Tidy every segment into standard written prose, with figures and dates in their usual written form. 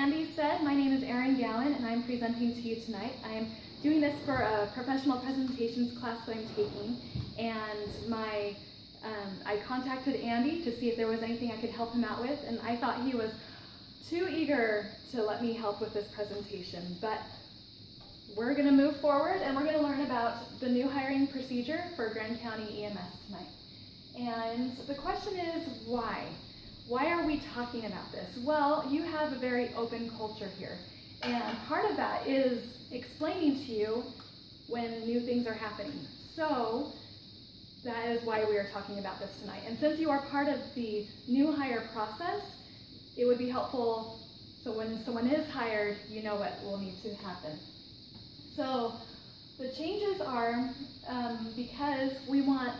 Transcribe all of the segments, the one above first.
Andy said, my name is Erin Gowan, and I'm presenting to you tonight. I'm doing this for a professional presentations class that I'm taking, and I contacted Andy to see if there was anything I could help him out with, and I thought he was too eager to let me help with this presentation, but we're going to move forward and we're going to learn about the new hiring procedure for Grand County EMS tonight. And the question is, why? Why are we talking about this? Well, you have a very open culture here, and part of that is explaining to you when new things are happening. So that is why we are talking about this tonight. And since you are part of the new hire process, it would be helpful so when someone is hired, you know what will need to happen. So the changes are because we want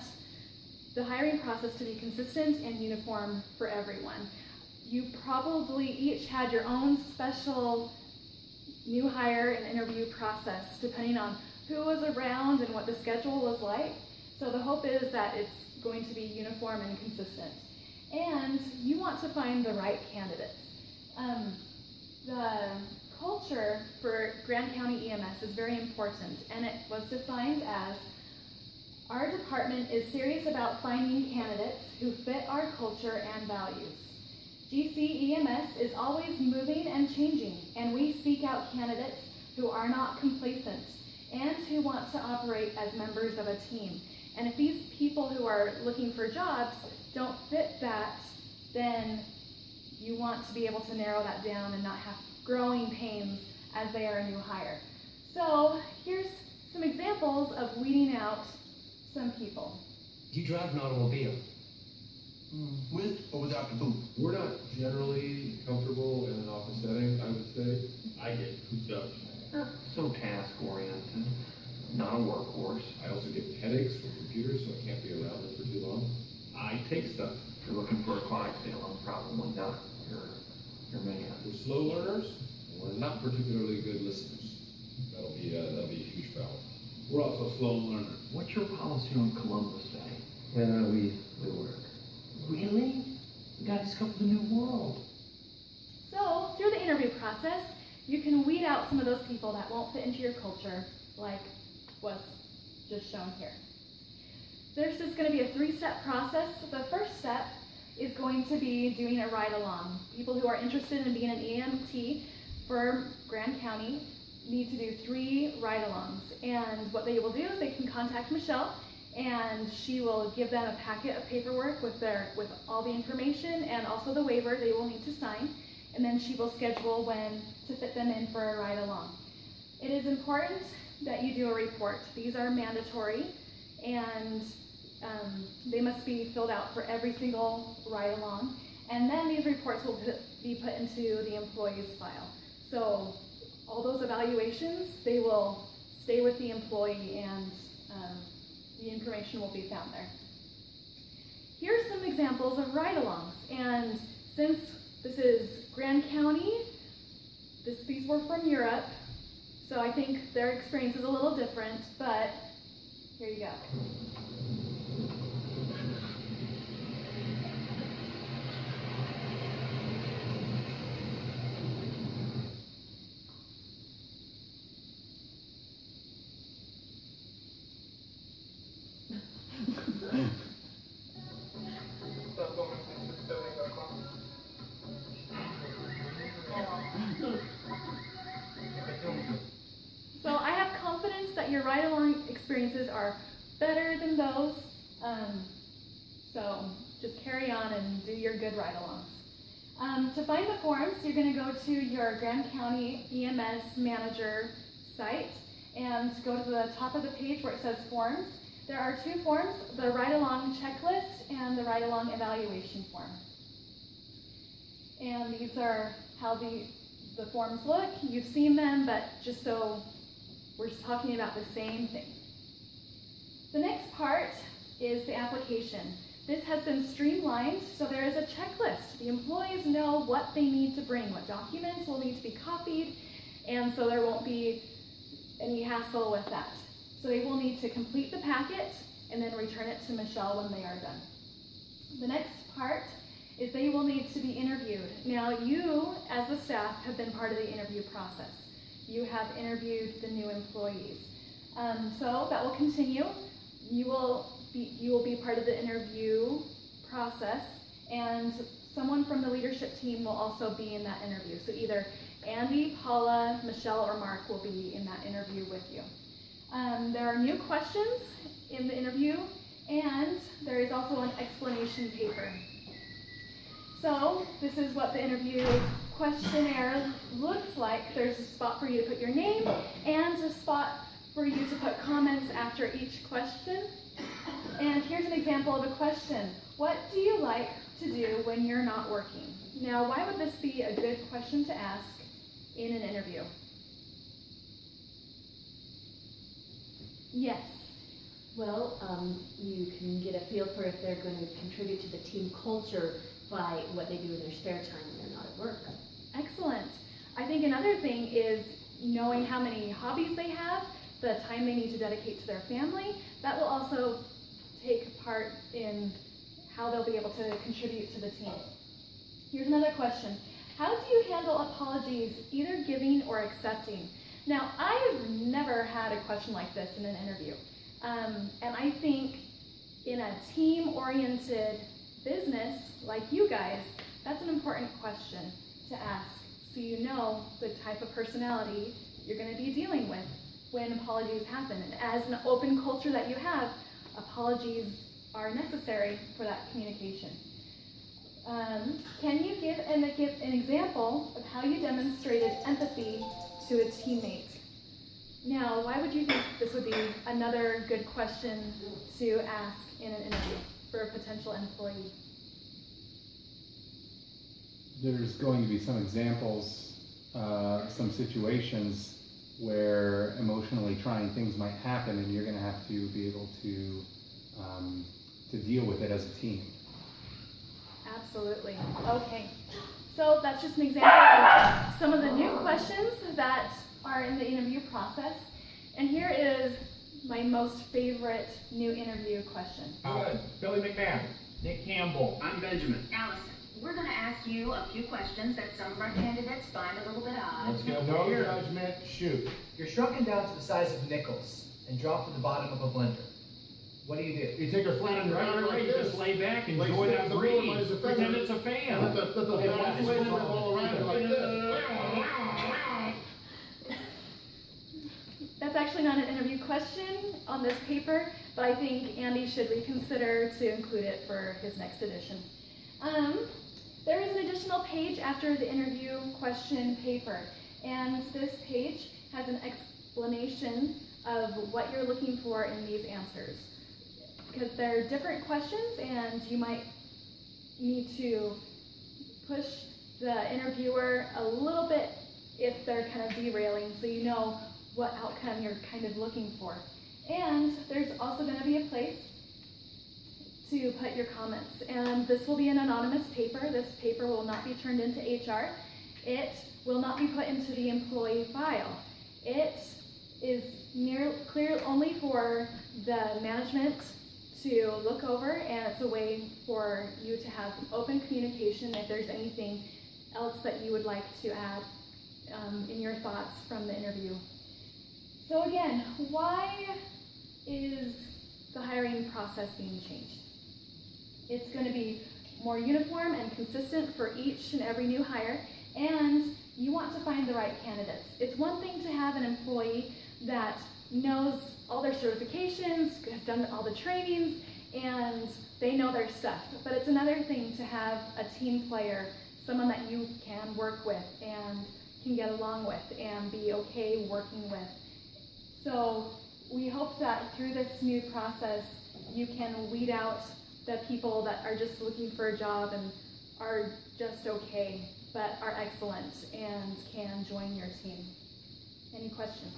the hiring process to be consistent and uniform for everyone. You probably each had your own special new hire and interview process depending on who was around and what the schedule was like. So the hope is that it's going to be uniform and consistent. And you want to find the right candidates. The culture for Grand County EMS is very important, and it was defined as our department is serious about finding candidates who fit our culture and values. GC EMS is always moving and changing, and we seek out candidates who are not complacent and who want to operate as members of a team. And if these people who are looking for jobs don't fit that, then you want to be able to narrow that down and not have growing pains as they are a new hire. So here's some examples of weeding out some people. Do you drive an automobile? With or without the boot? We're not generally comfortable in an office setting, I would say. I get cooped up. So task-oriented, not a workhorse. I also get headaches from computers, so I can't be around them for too long. I take stuff. If you're looking for a Clydesdale, I'm probably not your man. We're slow learners, and we're not particularly good listeners. That'll be a huge problem. We're also slow learners. What's your policy on Columbus Day? We work. Really? We gotta discover the new world. So through the interview process, you can weed out some of those people that won't fit into your culture, like was just shown here. There's just going to be a 3-step process. The first step is going to be doing a ride-along. People who are interested in being an EMT for Grand County need to do 3 ride-alongs. And what they will do is they can contact Michelle, and she will give them a packet of paperwork with all the information and also the waiver they will need to sign. And then she will schedule when to fit them in for a ride-along. It is important that you do a report. These are mandatory, and they must be filled out for every single ride-along. And then these reports will be put into the employee's file. So all those evaluations, they will stay with the employee, and the information will be found there. Here's some examples of ride-alongs. And since this is Grand County, these were from Europe, so I think their experience is a little different, but here you go. So I have confidence that your ride-along experiences are better than those. So just carry on and do your good ride-alongs. To find the forms, you're going to go to your Grand County EMS Manager site and go to the top of the page where it says Forms. There are 2 forms, the ride-along checklist and the ride-along evaluation form. And these are how the forms look. You've seen them, but just so we're just talking about the same thing. The next part is the application. This has been streamlined, so there is a checklist. The employees know what they need to bring, what documents will need to be copied, and so there won't be any hassle with that. So they will need to complete the packet and then return it to Michelle when they are done. The next part is they will need to be interviewed. Now you, as the staff, have been part of the interview process. You have interviewed the new employees. So that will continue. You will be part of the interview process, and someone from the leadership team will also be in that interview. So either Andy, Paula, Michelle, or Mark will be in that interview with you. There are new questions in the interview, and there is also an explanation paper. So this is what the interview questionnaire looks like. There's a spot for you to put your name and a spot for you to put comments after each question. And here's an example of a question. What do you like to do when you're not working? Now, why would this be a good question to ask in an interview? Yes. Well, you can get a feel for if they're going to contribute to the team culture by what they do in their spare time when they're not at work. Excellent. I think another thing is knowing how many hobbies they have, the time they need to dedicate to their family. That will also take part in how they'll be able to contribute to the team. Here's another question. How do you handle apologies, either giving or accepting? Now, I've never had a question like this in an interview. And I think in a team-oriented business like you guys, that's an important question to ask, so you know the type of personality you're going to be dealing with when apologies happen. And as an open culture that you have, apologies are necessary for that communication. Can you give an example of how you demonstrated empathy to a teammate? Now, why would you think this would be another good question to ask in an interview for a potential employee? There's going to be some examples, some situations where emotionally trying things might happen, and you're going to have to be able to deal with it as a team. Absolutely. Okay. So that's just an example of some of the new questions that are in the interview process. And here is my most favorite new interview question. Good. Billy McMahon. Nick Campbell. I'm Benjamin. Allison, we're going to ask you a few questions that some of our candidates find a little bit odd. Let's go. No judgment, shoot. You're shrunken down to the size of nickels and dropped to the bottom of a blender. What do? You take her flat on the ground like You this. just lay back and Like enjoy stick that the breeze. roller as a feather. Pretend it's a fan. Let the fat flavor all around you like this. That's actually not an interview question on this paper, but I think Andy should reconsider to include it for his next edition. There is an additional page after the interview question paper, and this page has an explanation of what you're looking for in these answers. Because they're different questions, and you might need to push the interviewer a little bit if they're kind of derailing, so you know what outcome you're kind of looking for. And there's also going to be a place to put your comments, and this will be an anonymous paper. This paper will not be turned into HR. It will not be put into the employee file. It is clear only for the management to look over, and it's a way for you to have open communication if there's anything else that you would like to add in your thoughts from the interview. So again, why is the hiring process being changed? It's going to be more uniform and consistent for each and every new hire, and you want to find the right candidates. It's one thing to have an employee that knows all their certifications, has done all the trainings, and they know their stuff. But it's another thing to have a team player, someone that you can work with and can get along with and be okay working with. So we hope that through this new process, you can weed out the people that are just looking for a job and are just okay, but are excellent and can join your team. Any questions?